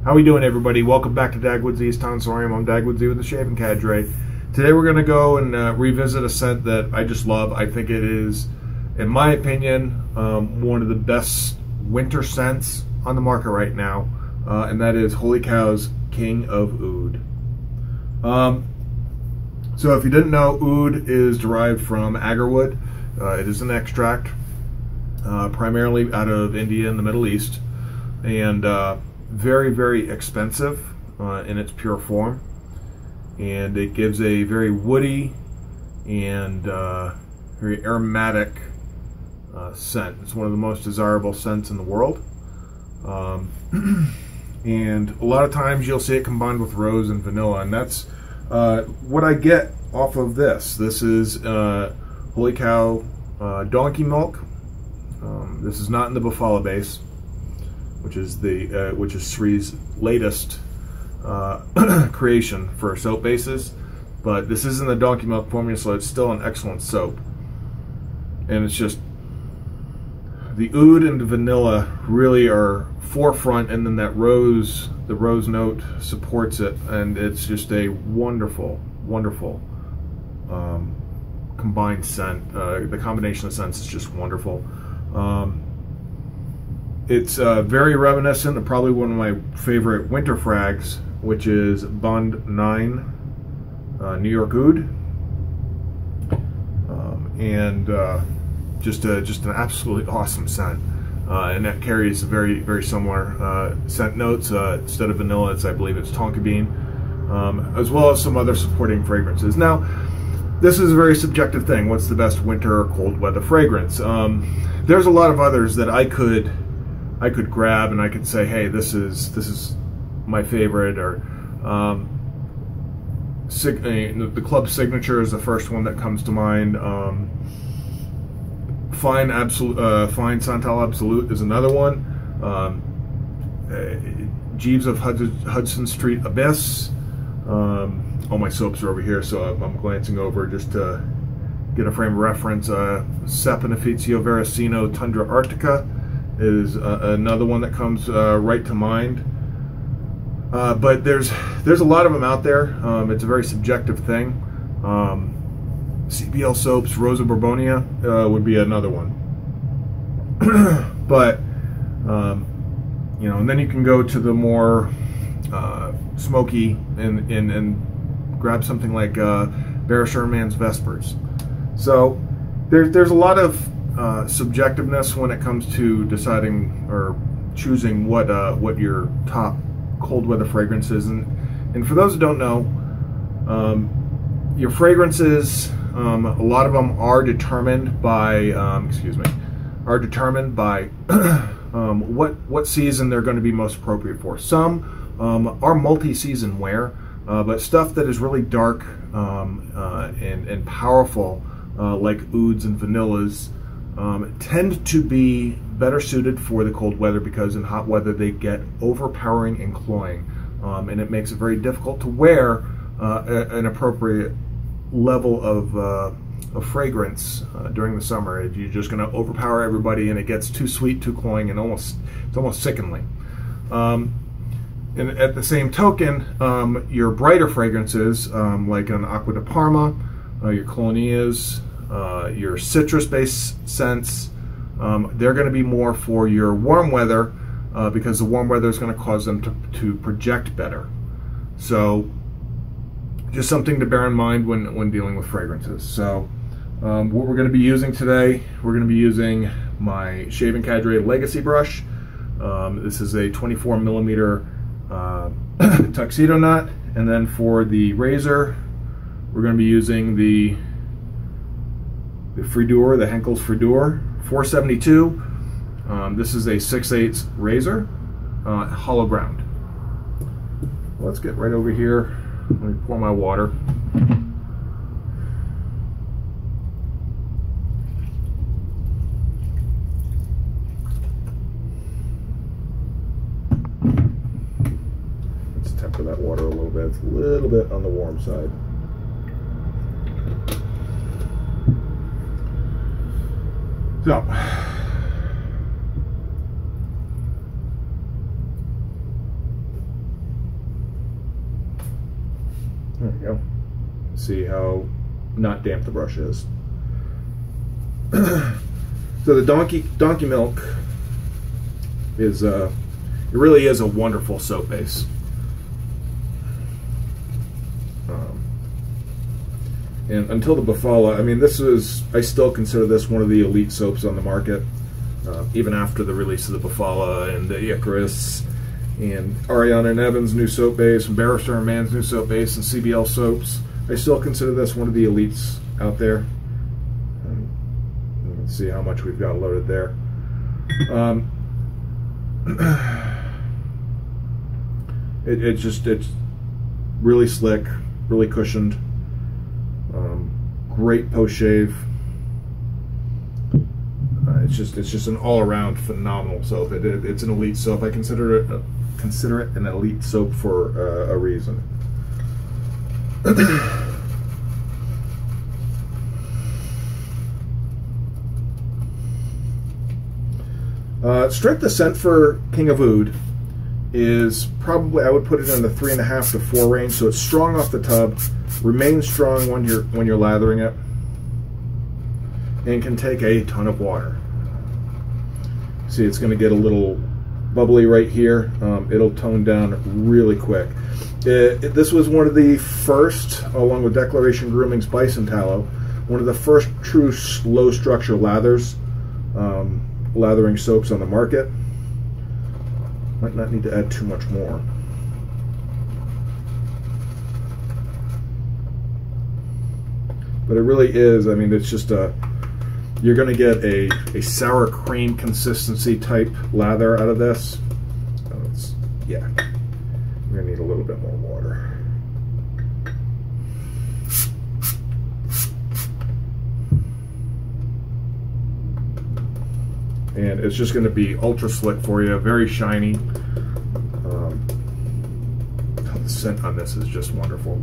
How we doing, everybody? Welcome back to Dagwoodz Tonsorium. I'm Dagwoodz with the Shaving Cadre. Today we're going to go and revisit a scent that I just love. I think it is, in my opinion, one of the best winter scents on the market right now, and that is Holy Cow's King of Oud. So if you didn't know, oud is derived from agarwood. It is an extract, primarily out of India and the Middle East, and very, very expensive in its pure form, and it gives a very woody and very aromatic scent. It's one of the most desirable scents in the world, and a lot of times you'll see it combined with rose and vanilla, and that's what I get off of this. This is Holy Cow donkey milk. This is not in the Bufala base, which is Sri's latest creation for soap bases, but this is in the donkey milk formula, so it's still an excellent soap. And it's just, the oud and the vanilla really are forefront, and then that the rose note supports it, and it's just a wonderful, wonderful combined scent. The combination of scents is just wonderful. It's very reminiscent of probably one of my favorite winter frags, which is Bond 9 New York Oud, and just an absolutely awesome scent, and that carries very, very similar scent notes. Instead of vanilla, I believe it's tonka bean, as well as some other supporting fragrances. Now, this is a very subjective thing. What's the best winter or cold weather fragrance? There's a lot of others that I could grab and I could say, hey, this is my favorite, or the Club Signature is the first one that comes to mind. Fine Santal Absolute is another one. Jeeves of Hudson Street Abyss. All my soaps are over here, so I'm glancing over just to get a frame of reference. Saponificio Veracino Tundra Arctica is another one that comes right to mind. But there's a lot of them out there. It's a very subjective thing. CBL soaps, Rosa Borbonia would be another one. But you know, and then you can go to the more smoky and grab something like Bear Sherman's Vespers. So there's a lot of subjectiveness when it comes to deciding or choosing what your top cold weather fragrance is, and for those who don't know, your fragrances, a lot of them are determined by what season they're going to be most appropriate for. Some are multi-season wear, but stuff that is really dark and powerful, like ouds and vanillas, tend to be better suited for the cold weather, because in hot weather they get overpowering and cloying, and it makes it very difficult to wear an appropriate level of fragrance during the summer. You're just going to overpower everybody, and it gets too sweet, too cloying, and it's almost sickeningly. And at the same token, your brighter fragrances, like an Acqua di Parma, your Colonias, your citrus-based scents, they're going to be more for your warm weather, because the warm weather is going to cause them to project better. So just something to bear in mind when dealing with fragrances. So what we're going to be using today, we're going to be using my Shaving Cadre Legacy brush. This is a 24 millimeter tuxedo knot, and then for the razor, we're going to be using the Frideur, the Henkel's Frideur 472. This is a 6/8 razor, hollow ground. Let's get right over here. Let me pour my water. Let's temper that water a little bit. It's a little bit on the warm side. So, There we go. See how not damp the brush is. So the donkey milk is it really is a wonderful soap base. And until the Bufala, I mean, I still consider this one of the elite soaps on the market, even after the release of the Bufala and the Icarus and Ariana and Evans' new soap base and Barrister and Mann's new soap base and CBL soaps. I still consider this one of the elites out there. Let's see how much we've got loaded there. It's really slick, really cushioned. Great post shave. It's just an all-around phenomenal soap. It's an elite soap. I consider it an elite soap for a reason. Strength of scent for King of Oud is probably, I would put it in the 3.5 to 4 range. So it's strong off the tub, remains strong when you're lathering it, and can take a ton of water. See, it's going to get a little bubbly right here. It'll tone down really quick. This was one of the first, along with Declaration Grooming's Bison Tallow, one of the first true low structure lathering soaps on the market. Might not need to add too much more. But it really is, I mean, it's just you're going to get a sour cream consistency type lather out of this. Yeah, you're going to need a little bit more water. And it's just going to be ultra slick for you, very shiny. The scent on this is just wonderful.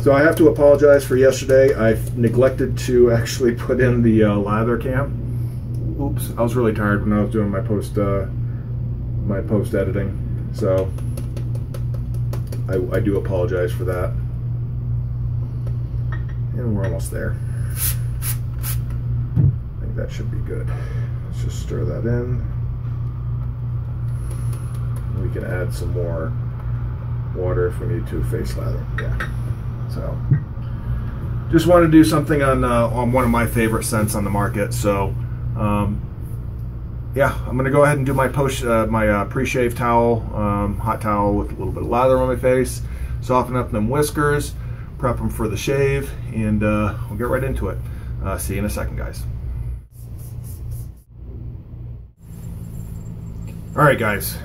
So I have to apologize for yesterday. I neglected to actually put in the lather cam. Oops, I was really tired when I was doing my post editing. So I do apologize for that. And we're almost there. I think that should be good. Let's just stir that in. We can add some more water if we need to face lather. Yeah. So, just want to do something on one of my favorite scents on the market. So, yeah, I'm gonna go ahead and do my pre-shave towel, hot towel with a little bit of lather on my face, soften up them whiskers, prep them for the shave, and we'll get right into it. See you in a second, guys. All right, guys.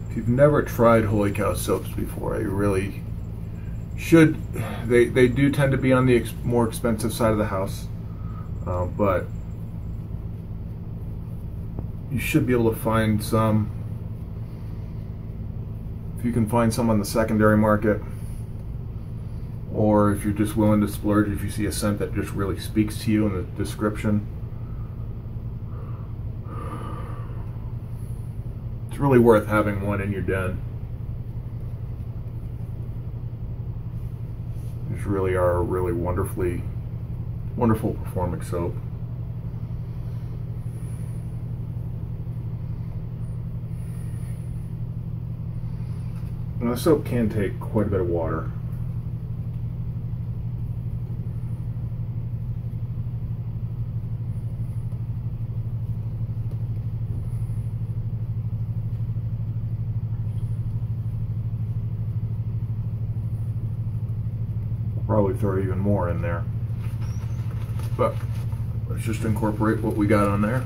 If you've never tried Holy Cow soaps before, you really should. They do tend to be on the more expensive side of the house, but you should be able to find some. If you can find some on the secondary market, or if you're just willing to splurge, if you see a scent that just really speaks to you in the description, it's really worth having one in your den. These really are a really wonderful performing soap. Now, the soap can take quite a bit of water. Probably throw even more in there, but let's just incorporate what we got on there.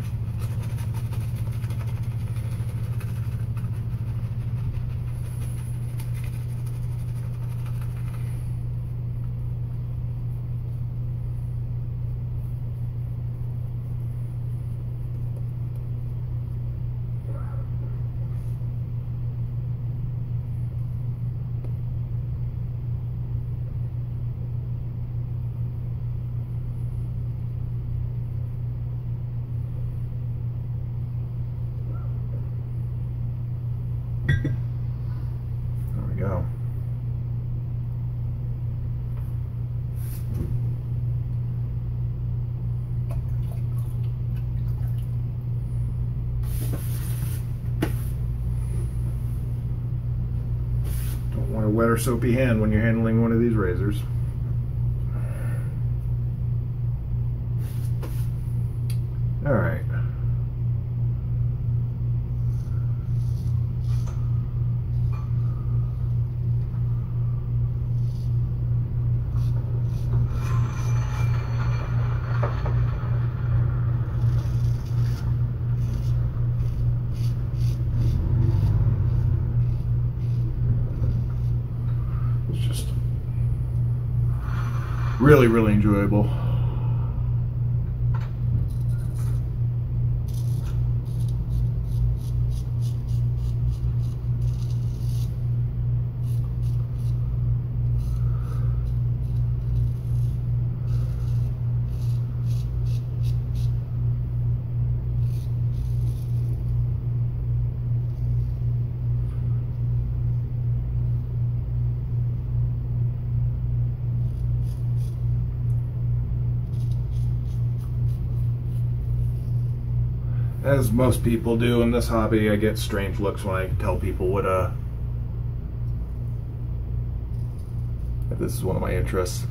wet or soapy hand when you're handling one of these razors. All right. It's just really, really enjoyable. As most people do in this hobby, I get strange looks when I tell people what if this is one of my interests.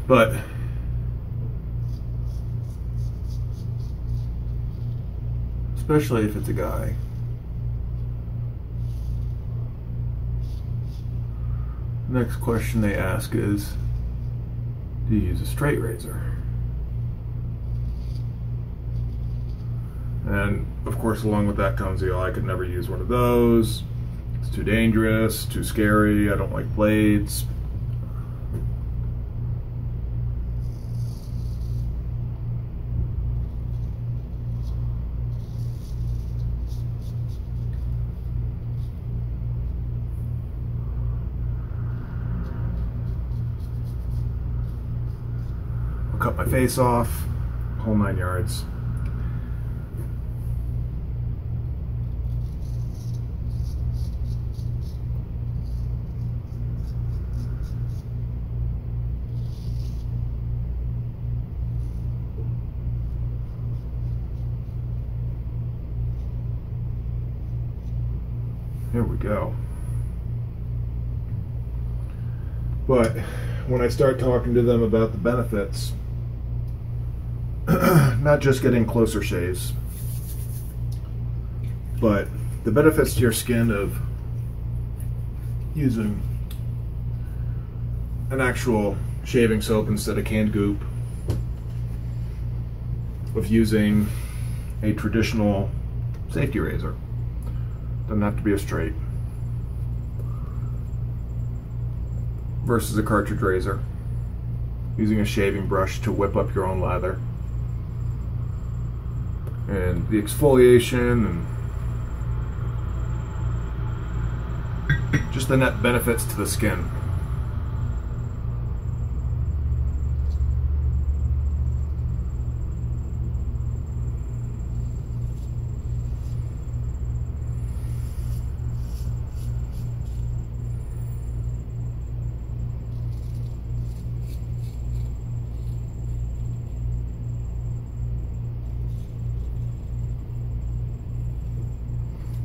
But especially if it's a guy. Next question they ask is, do you use a straight razor? And of course, along with that comes the, oh, I could never use one of those. It's too dangerous, too scary, I don't like blades. Cut my face off, whole 9 yards. There we go. But when I start talking to them about the benefits, not just getting closer shaves, but the benefits to your skin of using an actual shaving soap instead of canned goop, of using a traditional safety razor. Doesn't have to be a straight, versus a cartridge razor, using a shaving brush to whip up your own lather, and the exfoliation and just the net benefits to the skin.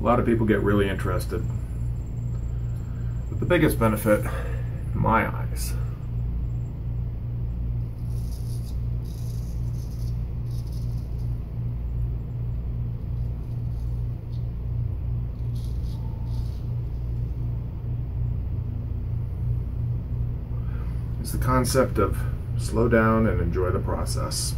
A lot of people get really interested. But the biggest benefit, in my eyes, is the concept of slow down and enjoy the process.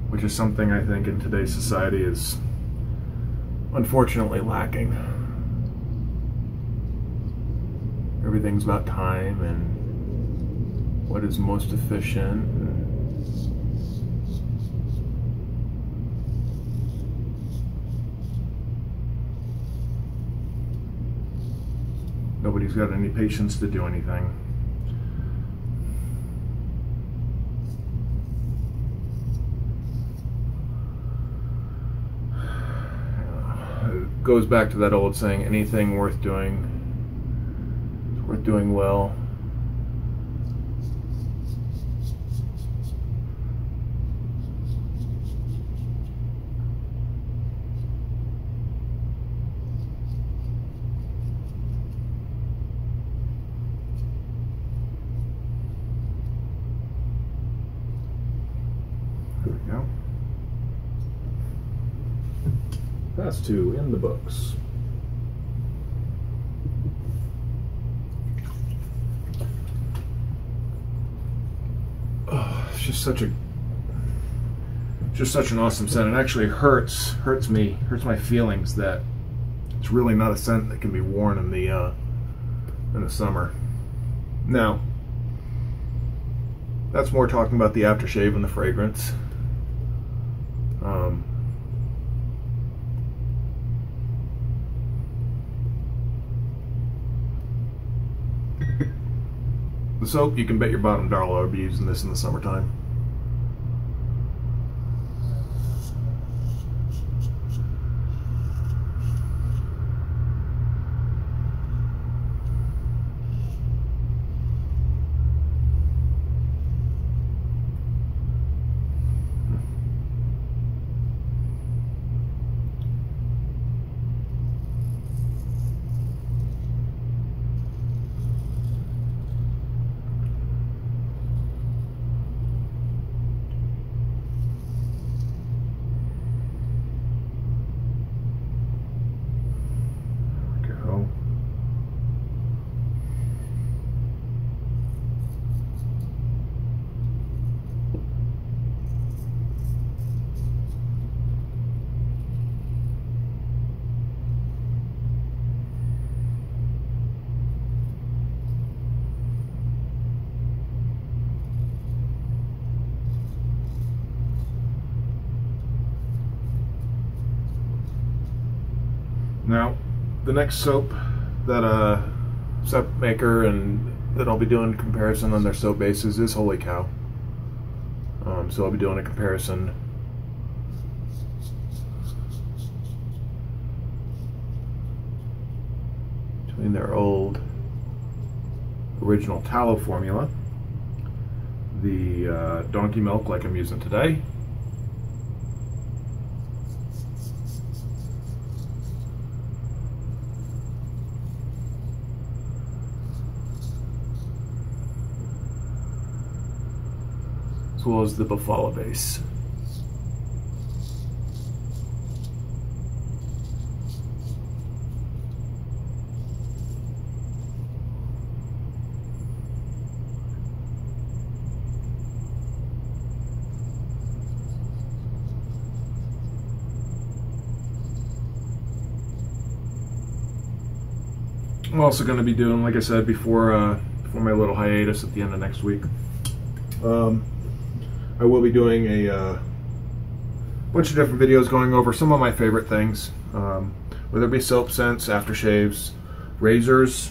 Which is something I think in today's society is unfortunately lacking. Everything's about time and what is most efficient. Nobody's got any patience to do anything. goes back to that old saying, anything worth doing is worth doing well. There we go. That's 2 in the books. Oh, it's just such an awesome scent. It actually hurts my feelings that it's really not a scent that can be worn in the summer. Now, that's more talking about the aftershave and the fragrance. The soap, you can bet your bottom dollar I'll be using this in the summertime. Now, the next soap that soap maker and that I'll be doing a comparison on their soap bases is Holy Cow. So I'll be doing a comparison between their old original tallow formula, the donkey milk like I'm using today, as well as the Buffalo base. I'm also going to be doing, like I said before my little hiatus at the end of next week, I will be doing a bunch of different videos going over some of my favorite things, whether it be soap scents, aftershaves, razors,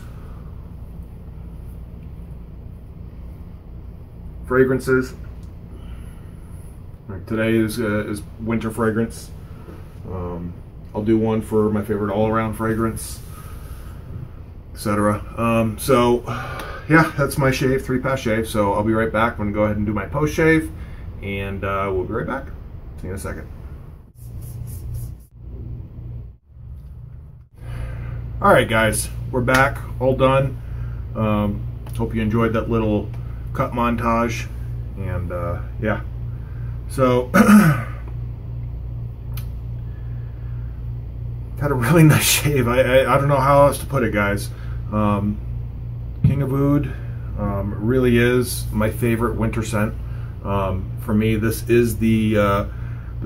fragrances. Like today is winter fragrance. I'll do one for my favorite all-around fragrance, etc. So yeah, that's my shave, 3-pass shave. So I'll be right back. I'm going to go ahead and do my post shave, and we'll be right back. See you in a second. All right, guys, we're back, all done. Hope you enjoyed that little cut montage, and yeah. So had a really nice shave. I don't know how else to put it, guys. King of Oud really is my favorite winter scent. For me, this is the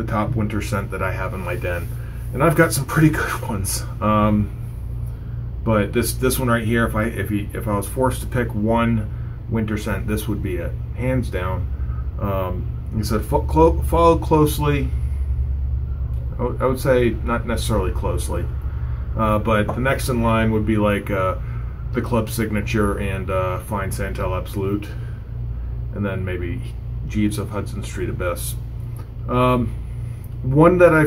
top winter scent that I have in my den, and I've got some pretty good ones. But this one right here, if I was forced to pick one winter scent, this would be it, hands down. Like I said, follow closely. I would say not necessarily closely, but the next in line would be like the Club Signature and Fine Santal Absolute, and then maybe Jeeves of Hudson Street Abyss. One that I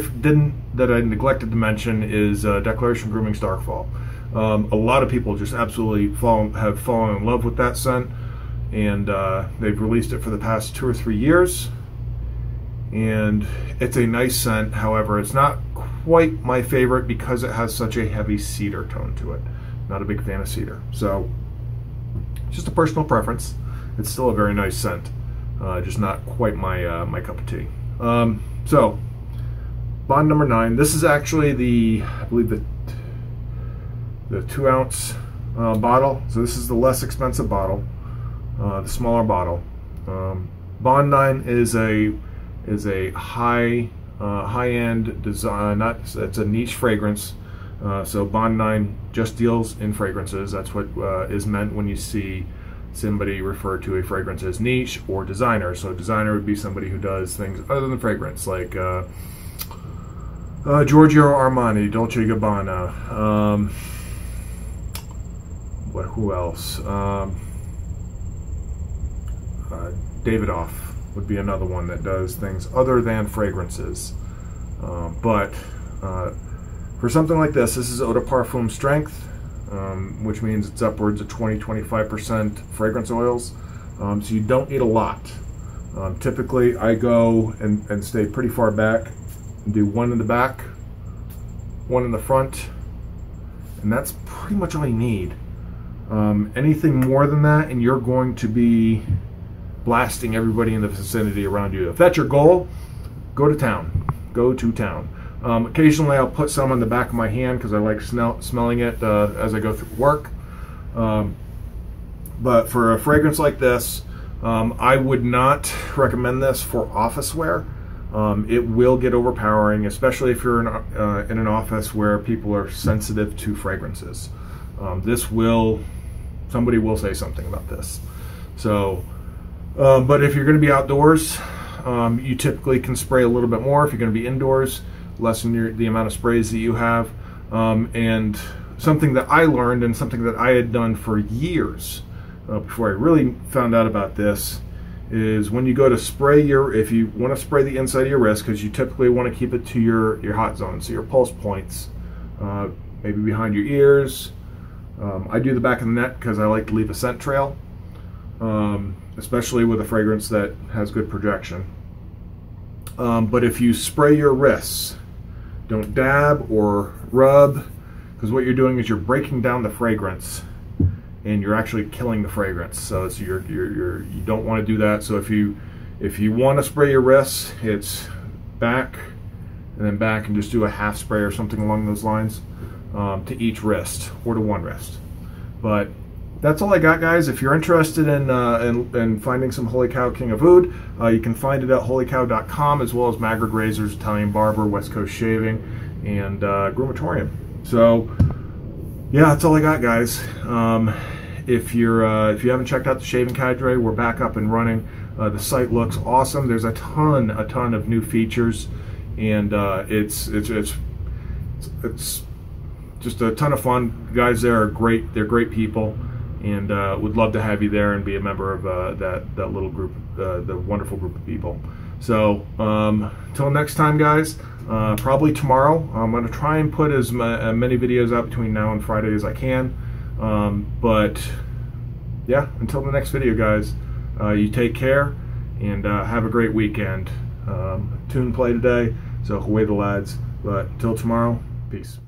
neglected to mention is Declaration Grooming Starkfall. A lot of people just absolutely have fallen in love with that scent, and they've released it for the past 2 or 3 years. And it's a nice scent. However, it's not quite my favorite because it has such a heavy cedar tone to it. Not a big fan of cedar. So, just a personal preference. It's still a very nice scent. Just not quite my cup of tea. So, bond number 9. This is actually I believe the 2-ounce bottle. So this is the less expensive bottle, the smaller bottle. Bond 9 is a high-end design. It's a niche fragrance. So Bond 9 just deals in fragrances. That's what is meant when you see somebody refer to a fragrance as niche or designer. So designer would be somebody who does things other than fragrance, like Giorgio Armani, Dolce & Gabbana. Who else? Davidoff would be another one that does things other than fragrances. But for something like this is eau de parfum strength, which means it's upwards of 20-25% fragrance oils. So you don't need a lot. Typically, I go and stay pretty far back and do one in the back, one in the front, and that's pretty much all you need. Anything more than that, and you're going to be blasting everybody in the vicinity around you. If that's your goal, go to town. Go to town. Occasionally I'll put some on the back of my hand because I like smelling it as I go through work. But for a fragrance like this, I would not recommend this for office wear. It will get overpowering, especially if you're in an office where people are sensitive to fragrances. Somebody will say something about this. So, but if you're going to be outdoors, you typically can spray a little bit more. If you're going to be indoors, lessen the amount of sprays that you have. And something that I learned, and something that I had done for years before I really found out about this, is when you go to spray if you want to spray the inside of your wrist, because you typically want to keep it to your hot zone, so your pulse points, maybe behind your ears. I do the back of the neck because I like to leave a scent trail, especially with a fragrance that has good projection. But if you spray your wrists, don't dab or rub, because what you're doing is you're breaking down the fragrance and you're actually killing the fragrance. So you don't want to do that. So if you want to spray your wrists, it's back and then back, and just do a half spray or something along those lines to each wrist, or to one wrist. But that's all I got, guys. If you're interested in finding some Holy Kaw King of Oud, you can find it at holycow.com, as well as Magrid Razors, Italian Barber, West Coast Shaving, and Groomatorium. So yeah, that's all I got, guys. If you haven't checked out the Shaving Cadre, we're back up and running. The site looks awesome. There's a ton of new features, and it's just a ton of fun. Guys there are great. They're great people, and would love to have you there and be a member of that little group, the wonderful group of people. So until next time, guys, probably tomorrow I'm going to try and put as many videos out between now and Friday as I can. But yeah, until the next video, guys, you take care and have a great weekend. Tune play today, so away the lads. But until tomorrow, peace.